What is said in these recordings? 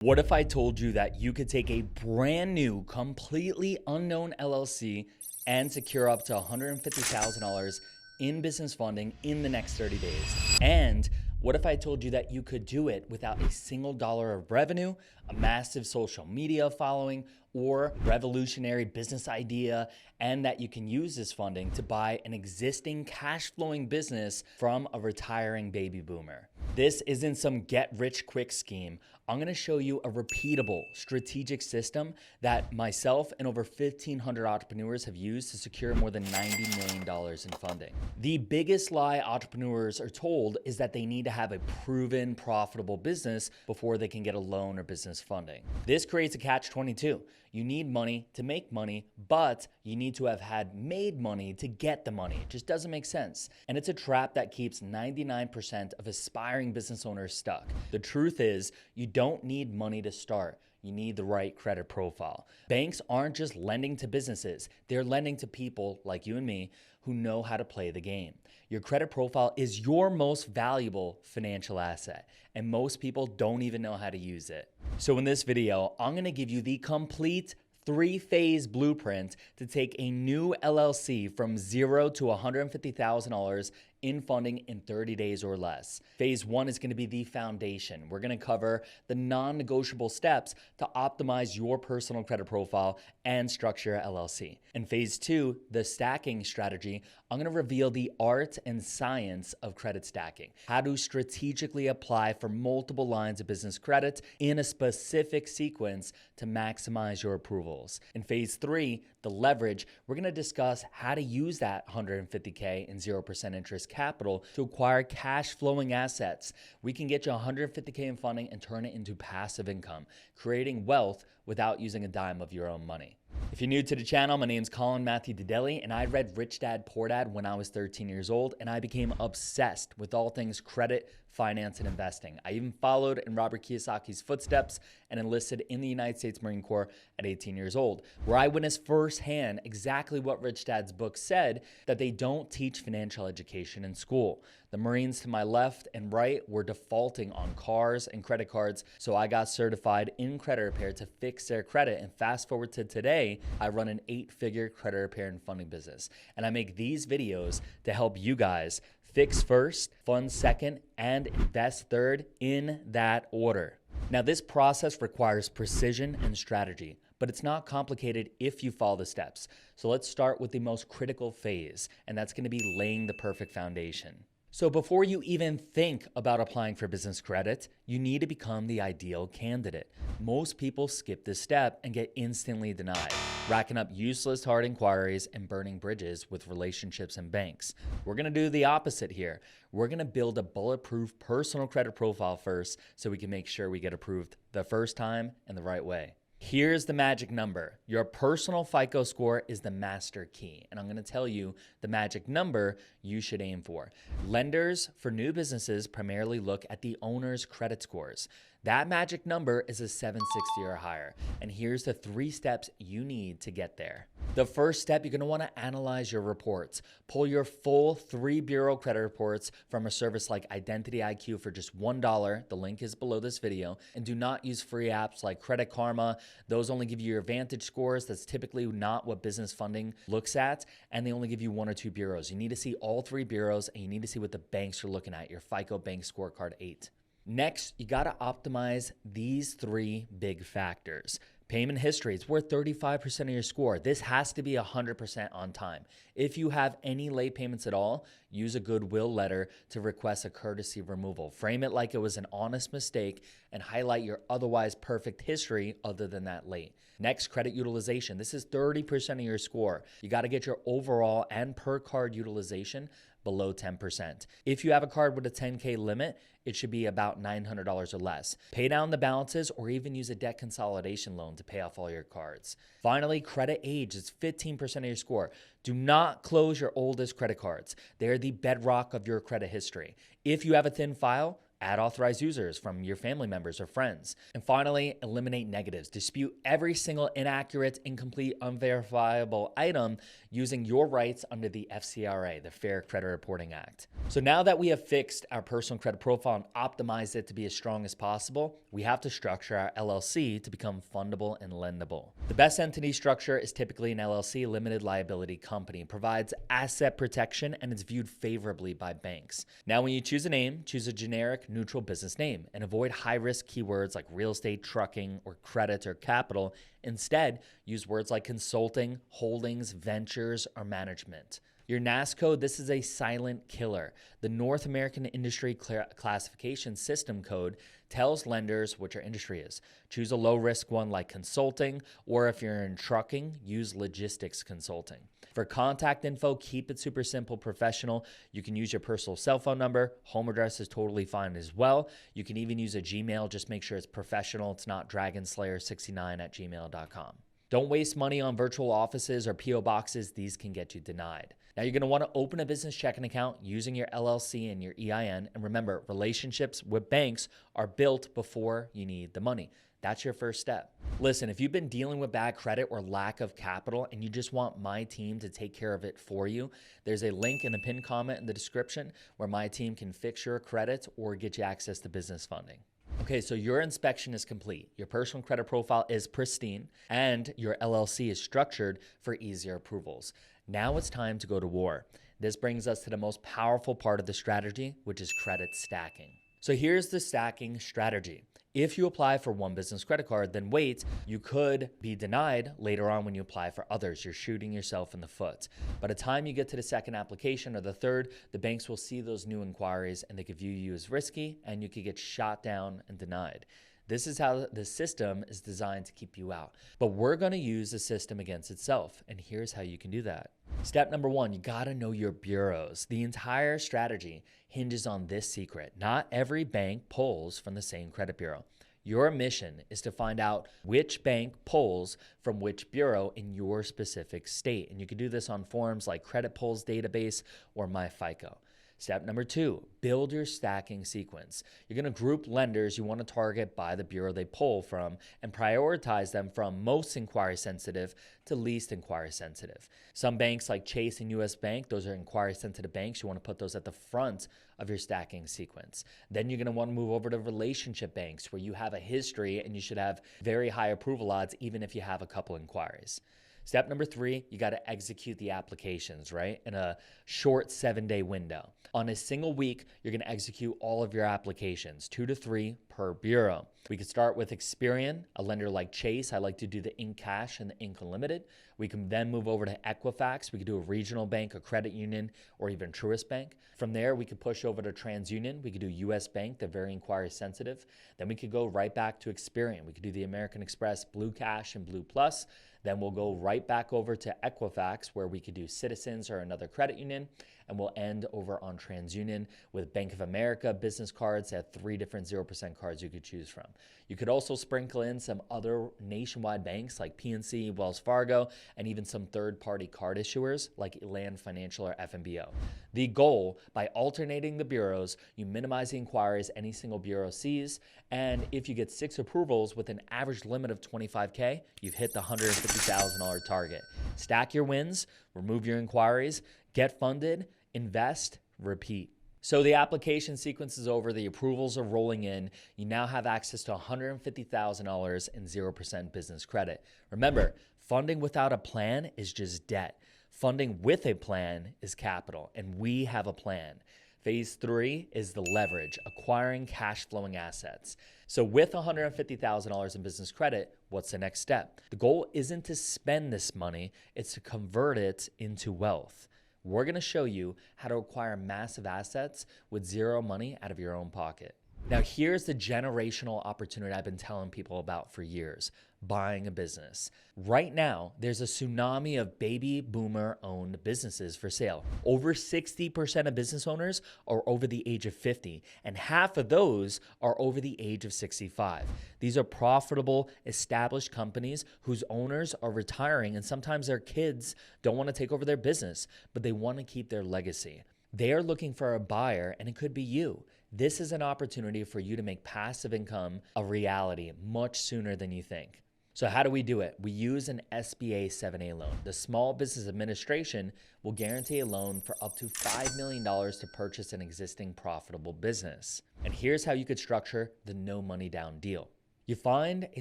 What if I told you that you could take a brand new, completely unknown LLC and secure up to $150,000 in business funding in the next 30 days? And what if I told you that you could do it without a single dollar of revenue, a massive social media following, or revolutionary business idea, and that you can use this funding to buy an existing cash flowing business from a retiring baby boomer? This isn't some get rich quick scheme. I'm gonna show you a repeatable strategic system that myself and over 1,500 entrepreneurs have used to secure more than $90 million in funding. The biggest lie entrepreneurs are told is that they need to have a proven profitable business before they can get a loan or business funding. This creates a catch-22. You need money to make money, but you need to have had made money to get the money. It just doesn't make sense. And it's a trap that keeps 99% of aspiring business owners stuck. The truth is, you don't need money to start. You need the right credit profile. Banks aren't just lending to businesses. They're lending to people like you and me who know how to play the game. Your credit profile is your most valuable financial asset, and most people don't even know how to use it. So in this video, I'm gonna give you the complete three-phase blueprint to take a new LLC from $0 to $150,000 in funding in 30 days or less. Phase 1 is going to be the foundation. We're going to cover the non-negotiable steps to optimize your personal credit profile and structure your LLC. In phase 2, the stacking strategy, I'm going to reveal the art and science of credit stacking, how to strategically apply for multiple lines of business credit in a specific sequence to maximize your approvals. In phase 3, the leverage, we're going to discuss how to use that $150K in 0% interest capital to acquire cash flowing assets. We can get you $150K in funding and turn it into passive income, creating wealth without using a dime of your own money. If you're new to the channel, my name's Colin and I read Rich Dad Poor Dad when I was 13 years old, and I became obsessed with all things credit, finance, and investing. I even followed in Robert Kiyosaki's footsteps and enlisted in the United States Marine Corps at 18 years old, where I witnessed firsthand exactly what Rich Dad's book said, that they don't teach financial education in school. The Marines to my left and right were defaulting on cars and credit cards, so I got certified in credit repair to fix their credit, and fast forward to today, I run an 8-figure credit repair and funding business, and I make these videos to help you guys fix first, fund second, and invest third in that order. Now, this process requires precision and strategy, but it's not complicated if you follow the steps. So let's start with the most critical phase, and that's going to be laying the perfect foundation. So before you even think about applying for business credit, you need to become the ideal candidate. Most people skip this step and get instantly denied, racking up useless hard inquiries and burning bridges with relationships and banks. We're gonna do the opposite here. We're gonna build a bulletproof personal credit profile first so we can make sure we get approved the first time and the right way. Here's the magic number. Your personal FICO score is the master key, and I'm going to tell you the magic number you should aim for. Lenders for new businesses primarily look at the owner's credit scores. That magic number is a 760 or higher, and here's the 3 steps you need to get there. The first step, you're going to want to analyze your reports. Pull your full 3 bureau credit reports from a service like IdentityIQ for just $1. The link is below this video. And do not use free apps like Credit Karma. Those only give you your Vantage scores. That's typically not what business funding looks at, and they only give you 1 or 2 bureaus. You need to see all 3 bureaus, and you need to see what the banks are looking at, your FICO Bank Scorecard 8. Next, you got to optimize these 3 big factors. Payment history, it's worth 35% of your score. This has to be 100% on time. If you have any late payments at all, use a goodwill letter to request a courtesy removal. Frame it like it was an honest mistake and highlight your otherwise perfect history other than that late. Next, credit utilization. This is 30% of your score. You got to get your overall and per card utilization below 10%. If you have a card with a 10K limit, it should be about $900 or less. Pay down the balances or even use a debt consolidation loan to pay off all your cards. Finally, credit age is 15% of your score. Do not close your oldest credit cards. They are the bedrock of your credit history. If you have a thin file, Add authorized users from your family members or friends. And finally, eliminate negatives. Dispute every single inaccurate, incomplete, unverifiable item using your rights under the FCRA, the Fair Credit Reporting Act. So now that we have fixed our personal credit profile and optimized it to be as strong as possible, we have to structure our LLC to become fundable and lendable. The best entity structure is typically an LLC, limited liability company. It provides asset protection and it's viewed favorably by banks. Now, when you choose a name, choose a generic, neutral business name and avoid high-risk keywords like real estate, trucking, or credit or capital. Instead, use words like consulting, holdings, ventures, or management. Your NAS code, this is a silent killer. The North American Industry Classification System code tells lenders what your industry is. Choose a low-risk one like consulting, or if you're in trucking, use logistics consulting. For contact info, keep it super simple, professional. You can use your personal cell phone number. Home address is totally fine as well. You can even use a Gmail. Just make sure it's professional. It's not dragonslayer69@gmail.com. Don't waste money on virtual offices or PO boxes. These can get you denied. Now, you're going to want to open a business checking account using your LLC and your EIN. And remember, relationships with banks are built before you need the money. That's your first step. Listen, if you've been dealing with bad credit or lack of capital and you just want my team to take care of it for you, there's a link in the pinned comment in the description where my team can fix your credit or get you access to business funding. Okay, so your inspection is complete. Your personal credit profile is pristine and your LLC is structured for easier approvals. Now it's time to go to war. This brings us to the most powerful part of the strategy, which is credit stacking. So here's the stacking strategy. If you apply for one business credit card, then wait, you could be denied later on when you apply for others. You're shooting yourself in the foot. By the time you get to the second application or the third, the banks will see those new inquiries and they could view you as risky and you could get shot down and denied. This is how the system is designed to keep you out. But we're going to use the system against itself. And here's how you can do that. Step number one, you got to know your bureaus. The entire strategy hinges on this secret. Not every bank pulls from the same credit bureau. Your mission is to find out which bank pulls from which bureau in your specific state. And you can do this on forums like Credit Pulls Database or MyFICO. Step number two, build your stacking sequence. You're going to group lenders you want to target by the bureau they pull from and prioritize them from most inquiry sensitive to least inquiry sensitive. Some banks like Chase and US Bank, those are inquiry sensitive banks. You want to put those at the front of your stacking sequence. Then you're going to want to move over to relationship banks where you have a history and you should have very high approval odds even if you have a couple inquiries. Step number three, you got to execute the applications, right? In a short 7-day window. On a single week, you're going to execute all of your applications, 2 to 3 per bureau. We could start with Experian, a lender like Chase. I like to do the Inc Cash and the Inc Unlimited. We can then move over to Equifax. We could do a regional bank, a credit union, or even Truist Bank. From there, we could push over to TransUnion. We could do US Bank, they're very inquiry sensitive. Then we could go right back to Experian. We could do the American Express, Blue Cash, and Blue Plus. Then we'll go right back over to Equifax where we could do Citizens or another credit union. And we'll end over on TransUnion with Bank of America business cards at 3 different 0% cards you could choose from. You could also sprinkle in some other nationwide banks like PNC, Wells Fargo, and even some third-party card issuers like Elan Financial or FNBO. The goal, by alternating the bureaus, you minimize the inquiries any single bureau sees, and if you get 6 approvals with an average limit of $25K, you've hit the $150,000 target. Stack your wins, remove your inquiries, get funded, invest, repeat. So the application sequence is over, the approvals are rolling in. You now have access to $150,000 in 0% business credit. Remember, funding without a plan is just debt. Funding with a plan is capital, and we have a plan. Phase 3 is the leverage, acquiring cash flowing assets. So with $150,000 in business credit, what's the next step? The goal isn't to spend this money, it's to convert it into wealth. We're going to show you how to acquire massive assets with zero money out of your own pocket. Now, here's the generational opportunity I've been telling people about for years, buying a business. Right now, there's a tsunami of baby boomer-owned businesses for sale. Over 60% of business owners are over the age of 50, and half of those are over the age of 65. These are profitable, established companies whose owners are retiring, and sometimes their kids don't want to take over their business, but they want to keep their legacy. They are looking for a buyer, and it could be you. This is an opportunity for you to make passive income a reality much sooner than you think. So how do we do it? We use an SBA 7A loan. The Small Business Administration will guarantee a loan for up to $5 million to purchase an existing profitable business. And here's how you could structure the no money down deal. You find a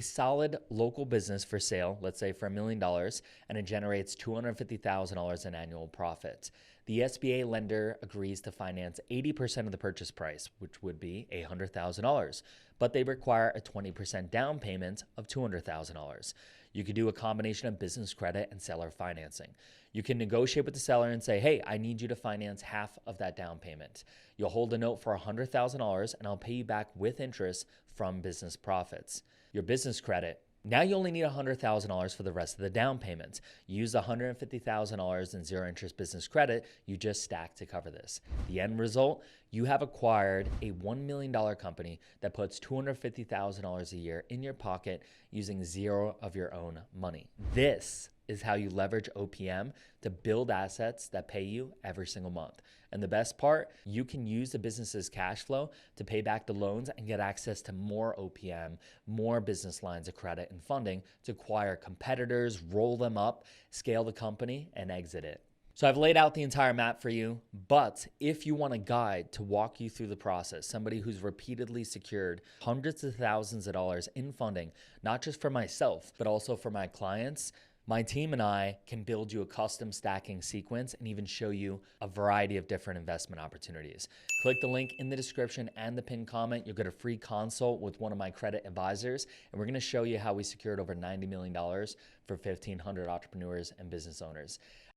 solid local business for sale, let's say for $1 million, and it generates $250,000 in annual profit. The SBA lender agrees to finance 80% of the purchase price, which would be $100,000, but they require a 20% down payment of $200,000. You could do a combination of business credit and seller financing. You can negotiate with the seller and say, hey, I need you to finance half of that down payment. You'll hold a note for $100,000 and I'll pay you back with interest from business profits. Your business credit, now you only need $100,000 for the rest of the down payments. Use the $150,000 in zero interest business credit you just stacked to cover this. The end result, you have acquired a $1 million company that puts $250,000 a year in your pocket using zero of your own money. This is how you leverage OPM to build assets that pay you every single month. And the best part, you can use the business's cash flow to pay back the loans and get access to more OPM, more business lines of credit and funding to acquire competitors, roll them up, scale the company, and exit it. So I've laid out the entire map for you, but if you want a guide to walk you through the process, somebody who's repeatedly secured hundreds of thousands of dollars in funding, not just for myself, but also for my clients, my team and I can build you a custom stacking sequence and even show you a variety of different investment opportunities. Click the link in the description and the pinned comment. You'll get a free consult with one of my credit advisors, and we're going to show you how we secured over $90 million for 1,500 entrepreneurs and business owners.